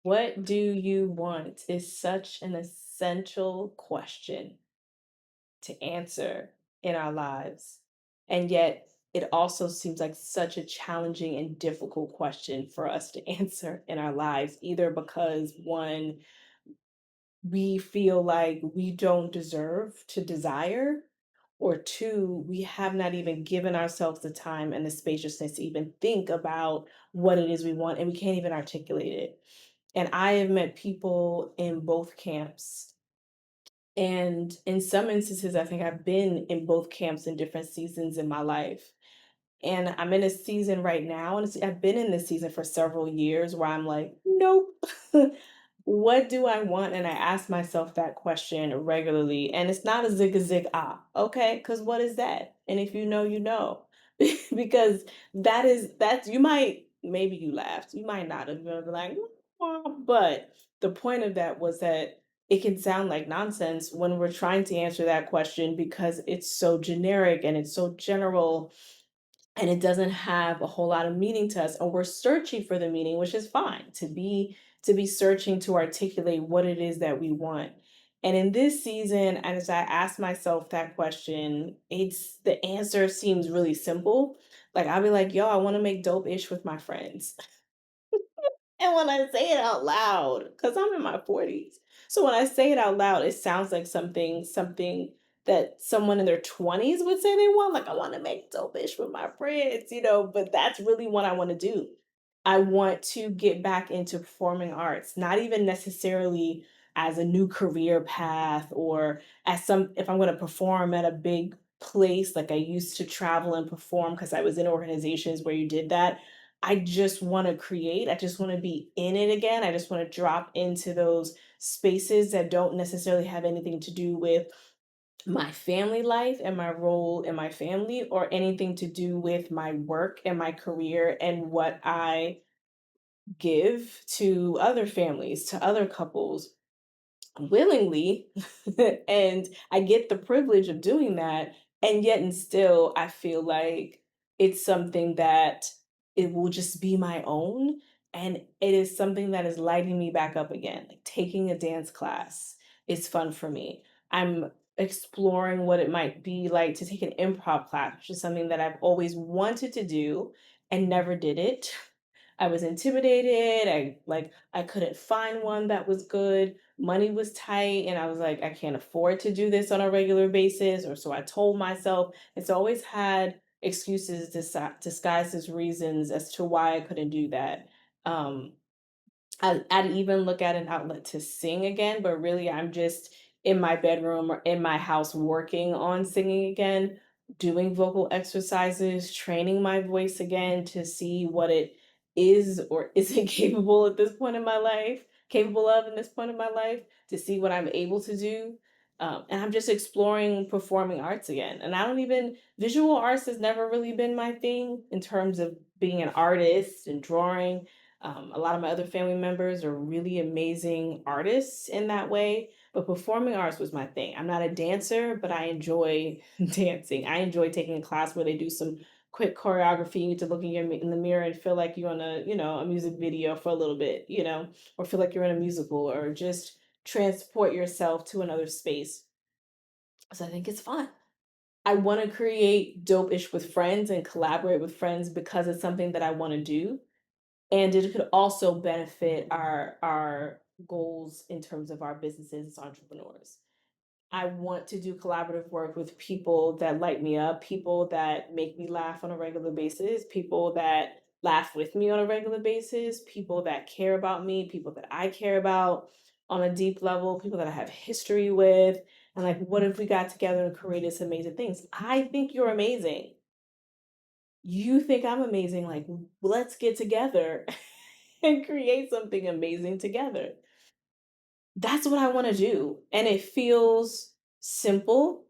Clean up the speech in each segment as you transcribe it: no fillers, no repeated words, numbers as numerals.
What do you want is such an essential question to answer in our lives. And yet, it also seems like such a challenging and difficult question for us to answer in our lives, either because one, we feel like we don't deserve to desire, or two, we have not even given ourselves the time and the spaciousness to even think about what it is we want, and we can't even articulate it. And I have met people in both camps. And in some instances, I think I've been in both camps in different seasons in my life. And I'm in a season right now, and I've been in this season for several years where I'm like, nope. What do I want? And I ask myself that question regularly. And it's not a zig a zig ah, okay? Because what is that? And if you know, you know. Because that's you might maybe you laughed. You might not have been like, "Wah," but the point of that was that it can sound like nonsense when we're trying to answer that question because it's so generic and it's so general and it doesn't have a whole lot of meaning to us, and we're searching for the meaning, which is fine to be searching to articulate what it is that we want. And in this season, as I ask myself that question, it's the answer seems really simple. Like I'll be like, yo, I want to make dope ish with my friends. And when I say it out loud, because I'm in my 40s. So when I say it out loud, it sounds like something that someone in their 20s would say they want. Like, I want to make dope-ish with my friends, but that's really what I want to do. I want to get back into performing arts, not even necessarily as a new career path or as some if I'm going to perform at a big place like I used to travel and perform because I was in organizations where you did that. I just want to create. I just want to be in it again. I just want to drop into those spaces that don't necessarily have anything to do with my family life and my role in my family or anything to do with my work and my career and what I give to other families, to other couples willingly. And I get the privilege of doing that. And yet, and still, I feel like it's something that it will just be my own. And it is something that is lighting me back up again. Like taking a dance class is fun for me. I'm exploring what it might be like to take an improv class, which is something that I've always wanted to do and never did it. I was intimidated. I couldn't find one that was good. Money was tight and I was like, I can't afford to do this on a regular basis, or so I told myself. It's always had excuses disguised as reasons as to why I couldn't do that. Um, I'd even look at an outlet to sing again, but really I'm just in my bedroom or in my house working on singing again, doing vocal exercises, training my voice again to see what it is or isn't capable of in this point in my life, to see what I'm able to do. And I'm just exploring performing arts again. And I don't even, visual arts has never really been my thing in terms of being an artist and drawing. A lot of my other family members are really amazing artists in that way, but performing arts was my thing. I'm not a dancer, but I enjoy dancing. I enjoy taking a class where they do some quick choreography. You get to look in the mirror and feel like you're on a music video for a little bit, or feel like you're in a musical, or just transport yourself to another space. So I think it's fun. I want to create dope-ish with friends and collaborate with friends because it's something that I want to do, and it could also benefit our goals in terms of our businesses as entrepreneurs. I want to do collaborative work with people that light me up, people that make me laugh on a regular basis, people that laugh with me on a regular basis, people that care about me, people that I care about on a deep level, people that I have history with. And like, what if we got together and created some amazing things? I think you're amazing. You think I'm amazing. Like, let's get together and create something amazing together. That's what I want to do. And it feels simple,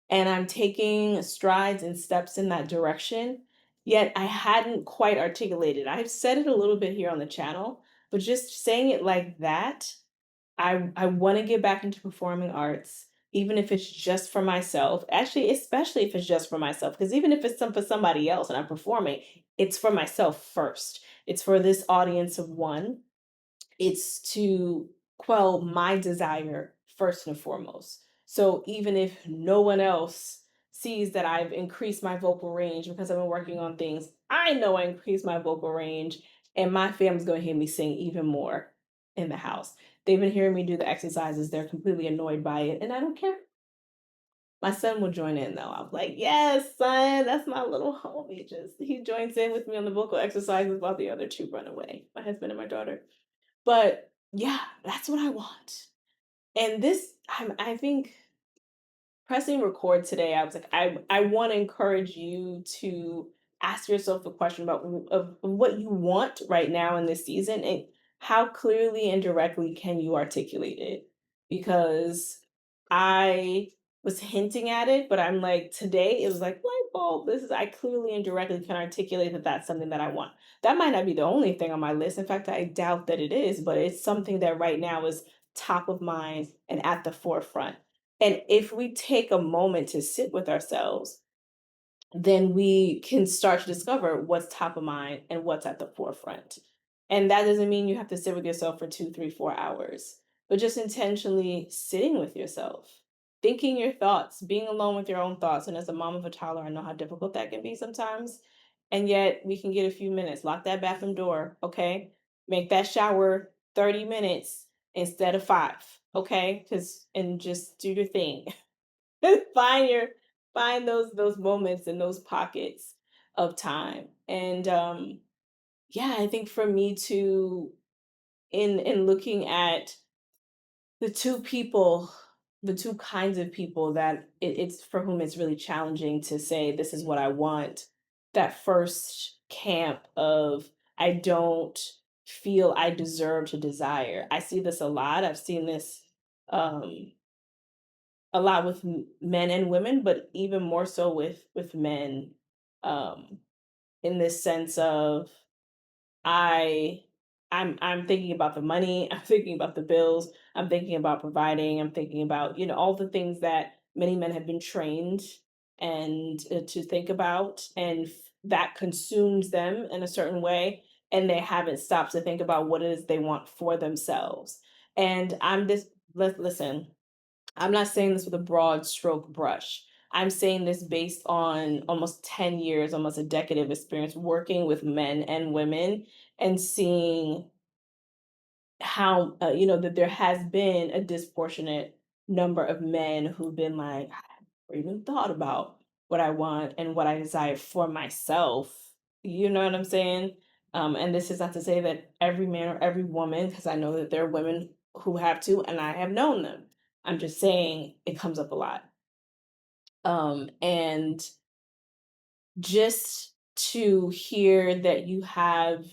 and I'm taking strides and steps in that direction. Yet I hadn't quite articulated. I've said it a little bit here on the channel, but just saying it like that, I want to get back into performing arts, even if it's just for myself. Actually, especially if it's just for myself, because even if it's for somebody else and I'm performing, it's for myself first. It's for this audience of one, It's to quell my desire first and foremost. So even if no one else sees that I've increased my vocal range because I've been working on things, I know I increased my vocal range, and my family's going to hear me sing even more in the house. They've been hearing me do the exercises. They're completely annoyed by it, and I don't care. My son will join in though. I'm like, yes, son, that's my little homie. Just he joins in with me on the vocal exercises while the other two run away, my husband and my daughter. But yeah, that's what I want. And this, I think pressing record today, I was like, I want to encourage you to ask yourself the question about of what you want right now in this season and how clearly and directly can you articulate it? Because I was hinting at it, but I'm like, today it was like light bulb. This is I clearly and directly can articulate that that's something that I want. That might not be the only thing on my list. In fact, I doubt that it is, but it's something that right now is top of mind and at the forefront. And if we take a moment to sit with ourselves, then we can start to discover what's top of mind and what's at the forefront. And that doesn't mean you have to sit with yourself for 2, 3, 4 hours, but just intentionally sitting with yourself, thinking your thoughts, being alone with your own thoughts. And as a mom of a toddler, I know how difficult that can be sometimes. And yet we can get a few minutes, lock that bathroom door, okay? Make that shower 30 minutes instead of five, okay? And just do your thing. find your find those moments and those pockets of time. And yeah, I think for me to in looking at the two people, the two kinds of people that it's for whom it's really challenging to say this is what I want. That first camp of I don't feel I deserve to desire. I see this a lot. I've seen this um a lot with men and women, but even more so with men, um, in this sense of I I'm thinking about the money, I'm thinking about the bills, I'm thinking about providing, I'm thinking about, all the things that many men have been trained and to think about, and that consumes them in a certain way, and they haven't stopped to think about what it is they want for themselves. And I'm this listen, I'm not saying this with a broad stroke brush. I'm saying this based on almost 10 years, almost a decade of experience working with men and women and seeing how, that there has been a disproportionate number of men who've been like, I never even thought about what I want and what I desire for myself. You know what I'm saying? And this is not to say that every man or every woman, because I know that there are women who have to, and I have known them. I'm just saying it comes up a lot. And just to hear that you have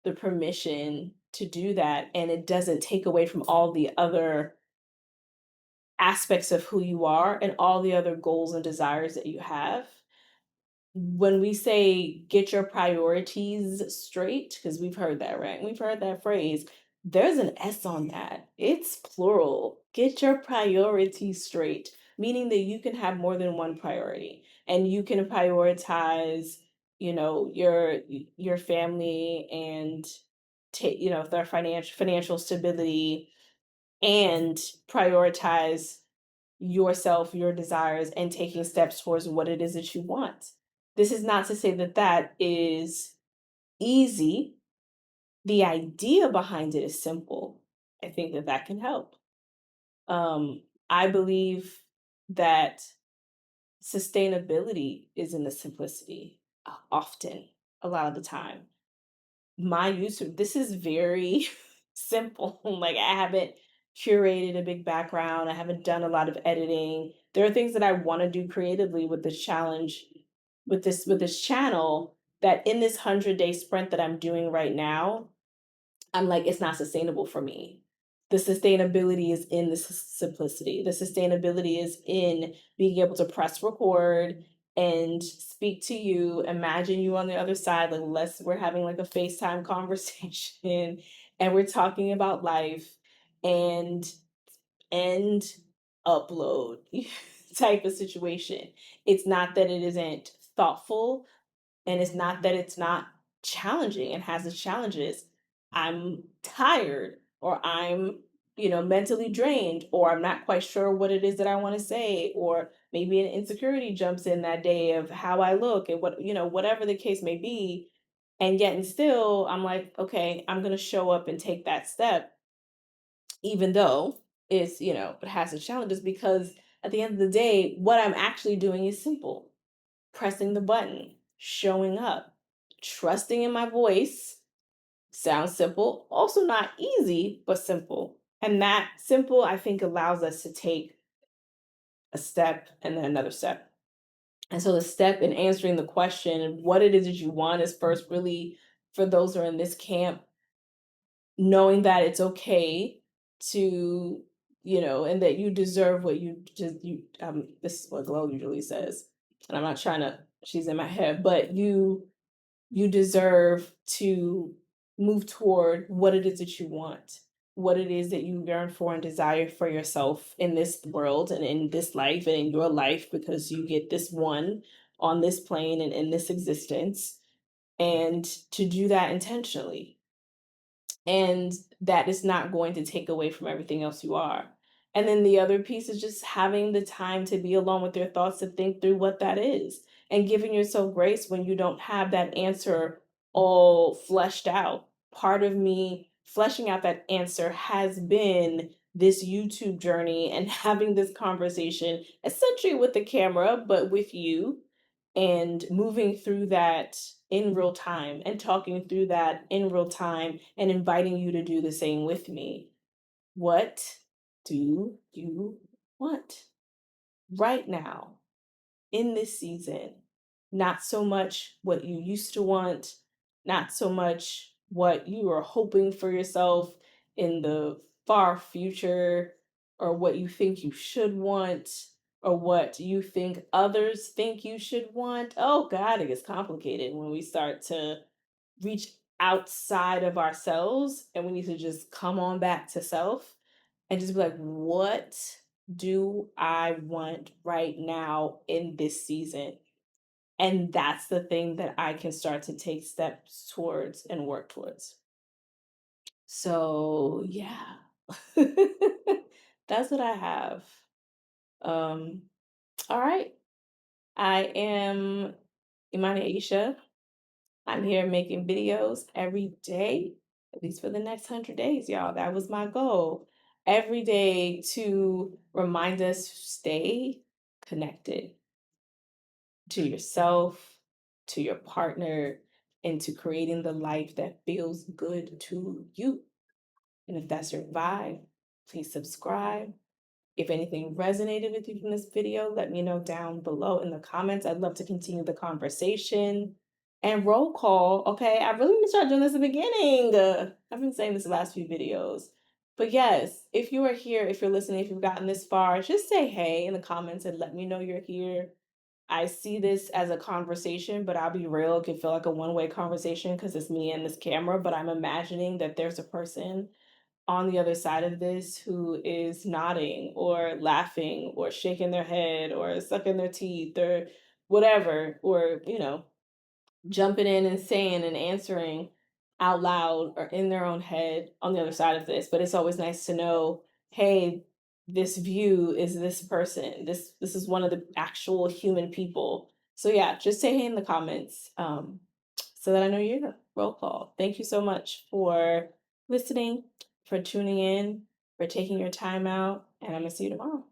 the permission to do that and it doesn't take away from all the other aspects of who you are and all the other goals and desires that you have. When we say get your priorities straight, because we've heard that, right? We've heard that phrase. There's an S on that. It's plural. Get your priorities straight, meaning that you can have more than one priority and you can prioritize, your family and take, their financial stability and prioritize yourself, your desires, and taking steps towards what it is that you want. This is not to say that that is easy. The idea behind it is simple. I think that that can help. I believe that sustainability is in the simplicity often, a lot of the time. My YouTube, this is very simple. Like I haven't curated a big background. I haven't done a lot of editing. There are things that I want to do creatively with this challenge, with this channel that in this 100-day sprint that I'm doing right now, I'm like, it's not sustainable for me. The sustainability is in the simplicity. The sustainability is in being able to press record and speak to you, imagine you on the other side, like we're having like a FaceTime conversation and we're talking about life and end upload type of situation. It's not that it isn't thoughtful and it's not that it's not challenging and has its challenges. I'm tired or I'm, mentally drained, or I'm not quite sure what it is that I want to say, or maybe an insecurity jumps in that day of how I look and whatever the case may be. And yet, and still, I'm like, okay, I'm going to show up and take that step, even though it has its challenges, because at the end of the day, what I'm actually doing is simple: pressing the button, showing up, trusting in my voice. Sounds simple, also not easy, but simple. And that simple, I think, allows us to take a step and then another step. And so the step in answering the question, what it is that you want, is first really, for those who are in this camp, knowing that it's okay to, and that you deserve what this is what Glow usually says. And I'm not trying to, she's in my head, but you deserve to move toward what it is that you want, what it is that you yearn for and desire for yourself in this world and in this life and in your life, because you get this one on this plane and in this existence, and to do that intentionally. And that is not going to take away from everything else you are. And then the other piece is just having the time to be alone with your thoughts, to think through what that is, and giving yourself grace when you don't have that answer all fleshed out. Part of me fleshing out that answer has been this YouTube journey and having this conversation, essentially with the camera, but with you, and moving through that in real time and talking through that in real time and inviting you to do the same with me. What do you want right now in this season? Not so much what you used to want, not so much what you are hoping for yourself in the far future, or what you think you should want, or what you think others think you should want. Oh God, it gets complicated when we start to reach outside of ourselves, and we need to just come on back to self and just be like, what do I want right now in this season? And that's the thing that I can start to take steps towards and work towards. So, yeah. That's what I have. Um, all right. I am Imani Aisha. I'm here making videos every day, at least for the next 100 days, y'all. That was my goal. Every day, to remind us to stay connected to yourself, to your partner, and to creating the life that feels good to you. And if that's your vibe, please subscribe. If anything resonated with you from this video, let me know down below in the comments. I'd love to continue the conversation. And roll call, okay? I really need to start doing this in the beginning. I've been saying this the last few videos. But yes, if you are here, if you're listening, if you've gotten this far, just say hey in the comments and let me know you're here. I see this as a conversation, but I'll be real, it can feel like a one-way conversation because it's me and this camera, but I'm imagining that there's a person on the other side of this who is nodding or laughing or shaking their head or sucking their teeth or whatever, or, jumping in and saying and answering out loud or in their own head on the other side of this. But it's always nice to know, hey, this view is this person. This is one of the actual human people. So yeah, just say hey in the comments, so that I know you're here. Roll call. Thank you so much for listening, for tuning in, for taking your time out, and I'm gonna see you tomorrow.